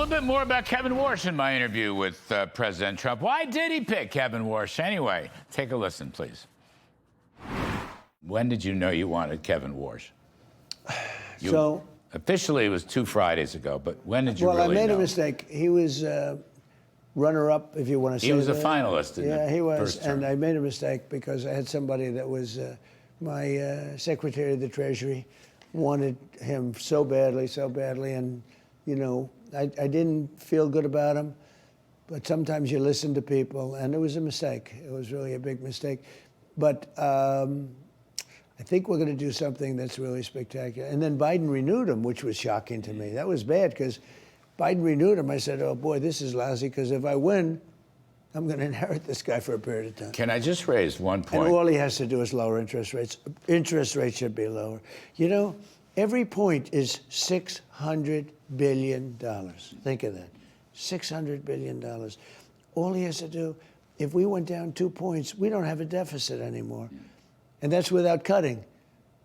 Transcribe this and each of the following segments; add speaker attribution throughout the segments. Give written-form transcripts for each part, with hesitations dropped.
Speaker 1: little bit more about Kevin Warsh in my interview with President Trump. Why did he pick Kevin Warsh anyway? Take a listen, please. When did you know you wanted Kevin Warsh? Officially, it was 2 Fridays ago, but when did you really know?
Speaker 2: Well, I made a mistake. He was runner-up, if you want to say that.
Speaker 1: He was a finalist in
Speaker 2: Yeah, he was,
Speaker 1: first term.
Speaker 2: and I made a mistake because I had somebody that was my Secretary of the Treasury, wanted him so badly, and, you know, I didn't feel good about him, but sometimes you listen to people, and it was a mistake. It was really a big mistake. But I think we're going to do something that's really spectacular. And then Biden renewed him, which was shocking to me. That was bad, because Biden renewed him. I said, oh, boy, this is lousy, because if I win, I'm going to inherit this guy for a period of time.
Speaker 1: Can I just raise one point?
Speaker 2: And all he has to do is lower interest rates. Interest rates should be lower. You know, every point is $600 billion. Think of that. $600 billion. All he has to do, if we went down 2 points, we don't have a deficit anymore. And that's without cutting.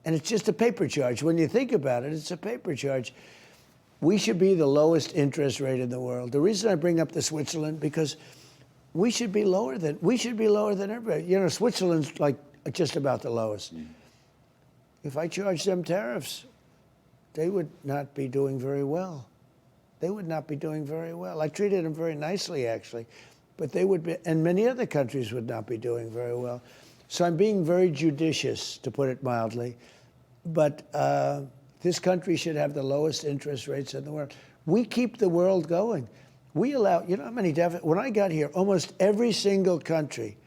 Speaker 2: And it's just a paper charge. When you think about it, it's a paper charge. We should be the lowest interest rate in the world. The reason I bring up the Switzerland, because we should be lower than everybody. You know, Switzerland's like just about the lowest. If I charged them tariffs, they would not be doing very well. They would not be doing very well. I treated them very nicely, actually, but they would be, and many other countries would not be doing very well. So I'm being very judicious, to put it mildly, but this country should have the lowest interest rates in the world. We keep the world going. We allow, you know how many deficits? When I got here, almost every single country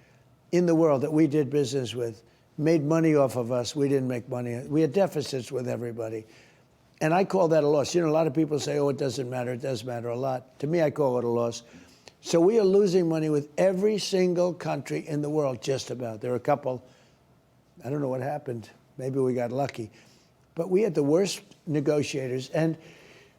Speaker 2: in the world that we did business with made money off of us. We didn't make money. We had deficits with everybody. And I call that a loss. You know, a lot of people say, oh, it doesn't matter. It does matter a lot. To me, I call it a loss. So we are losing money with every single country in the world, just about. There are a couple, I don't know what happened. Maybe we got lucky. But we had the worst negotiators. And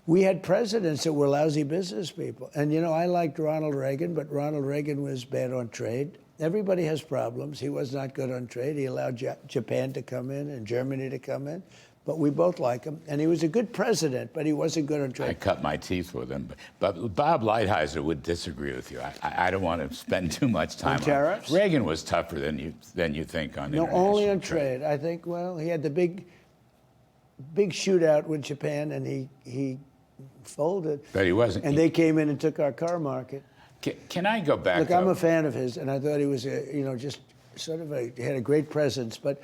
Speaker 2: we had presidents that were lousy business people. And, you know, I liked Ronald Reagan, but Ronald Reagan was bad on trade. Everybody has problems. He was not good on trade. He allowed Japan to come in and Germany to come in. But we both like him. And he was a good president, but he wasn't good on trade.
Speaker 1: I cut my teeth with him. But Bob Lighthizer would disagree with you. I don't want to spend too much time
Speaker 2: on tariffs.
Speaker 1: Reagan was tougher than you think on international trade.
Speaker 2: No, only on trade. I think, well, he had the big shootout with Japan, and he folded.
Speaker 1: But he wasn't.
Speaker 2: And they came in and took our car market.
Speaker 1: Can I go back?
Speaker 2: Look, I'm a fan of his, and I thought he was, just sort of he had a great presence. But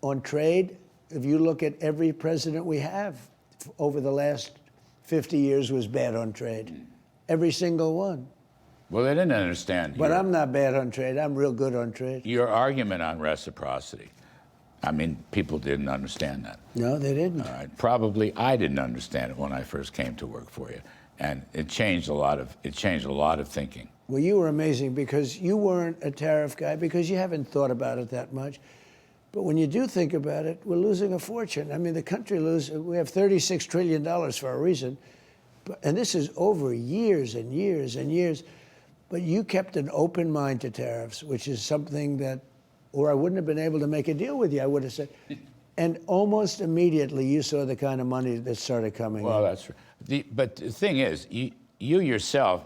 Speaker 2: on trade, if you look at every president we have over the last 50 years was bad on trade. Every single one.
Speaker 1: Well, they didn't understand.
Speaker 2: But I'm not bad on trade. I'm real good on trade.
Speaker 1: Your argument on reciprocity. I mean, people didn't understand that.
Speaker 2: No, they didn't.
Speaker 1: All right. Probably I didn't understand it when I first came to work for you. And it changed a lot of thinking.
Speaker 2: Well, you were amazing, because you weren't a tariff guy, because you haven't thought about it that much. But when you do think about it, we're losing a fortune. I mean, the country we have $36 trillion for a reason. And this is over years and years and years. But you kept an open mind to tariffs, which is something that, or I wouldn't have been able to make a deal with you. I would have said, and almost immediately you saw the kind of money that started coming in.
Speaker 1: Well, that's right. But the thing is, you yourself,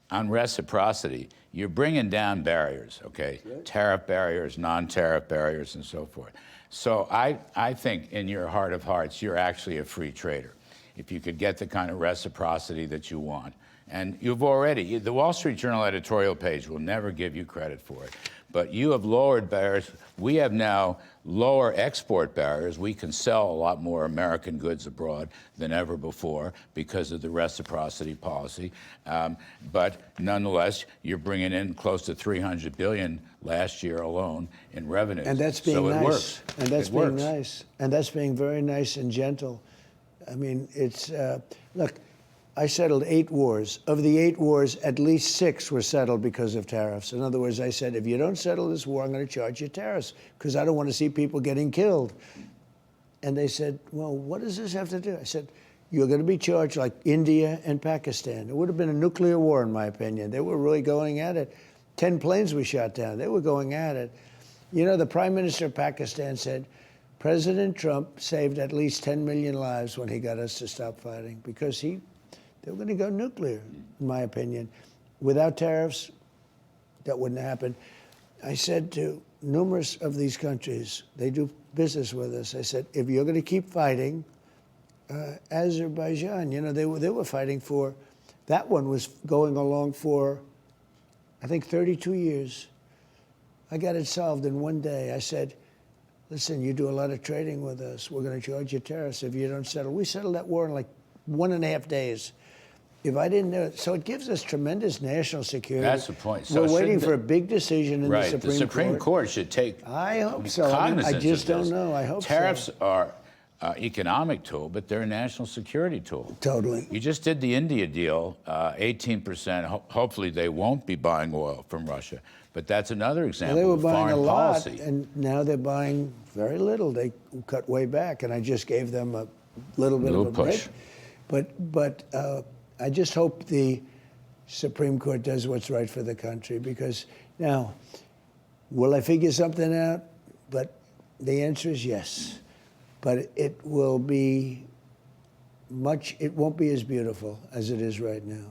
Speaker 1: on reciprocity, you're bringing down barriers, okay? Right. Tariff barriers, non-tariff barriers, and so forth. So I think in your heart of hearts, you're actually a free trader, if you could get the kind of reciprocity that you want. And you've already, the Wall Street Journal editorial page will never give you credit for it, but you have lowered barriers. We have now lower export barriers. We can sell a lot more American goods abroad than ever before because of the reciprocity policy. But nonetheless, you're bringing in close to $300 billion last year alone in revenues.
Speaker 2: And that's being nice.
Speaker 1: It works.
Speaker 2: And that's being nice. And that's being very nice and gentle. I mean, it's, look, I settled 8 wars. Of the 8 wars, at least 6 were settled because of tariffs. In other words, I said, if you don't settle this war, I'm going to charge you tariffs, because I don't want to see people getting killed. And they said, well, what does this have to do? I said, you're going to be charged like India and Pakistan. It would have been a nuclear war, in my opinion. They were really going at it. 10 planes we shot down. They were going at it. You know, the Prime Minister of Pakistan said, President Trump saved at least 10 million lives when he got us to stop fighting, because they were going to go nuclear, in my opinion. Without tariffs, that wouldn't happen. I said to numerous of these countries, they do business with us, I said, if you're going to keep fighting, Azerbaijan, you know, they were fighting for, that one was going along for, I think, 32 years. I got it solved in one day. I said, listen, you do a lot of trading with us. We're going to charge you tariffs if you don't settle. We settled that war in like 1.5 days. If I didn't know it, so it gives us tremendous national security.
Speaker 1: That's the point. So
Speaker 2: we're waiting for a big decision in the Supreme Court.
Speaker 1: The Supreme Court should take
Speaker 2: I hope so. I just don't know. I hope
Speaker 1: Tariffs
Speaker 2: so.
Speaker 1: are economic tool, but they're a national security tool.
Speaker 2: Totally.
Speaker 1: You just did the India deal, 18%. Hopefully they won't be buying oil from Russia. But that's another example
Speaker 2: They were
Speaker 1: of
Speaker 2: buying
Speaker 1: foreign
Speaker 2: a lot,
Speaker 1: policy.
Speaker 2: and now they're buying very little. They cut way back, and I just gave them a little bit of a
Speaker 1: push.
Speaker 2: break. But I just hope the Supreme Court does what's right for the country, because now, will I figure something out? But the answer is yes. But it won't be as beautiful as it is right now.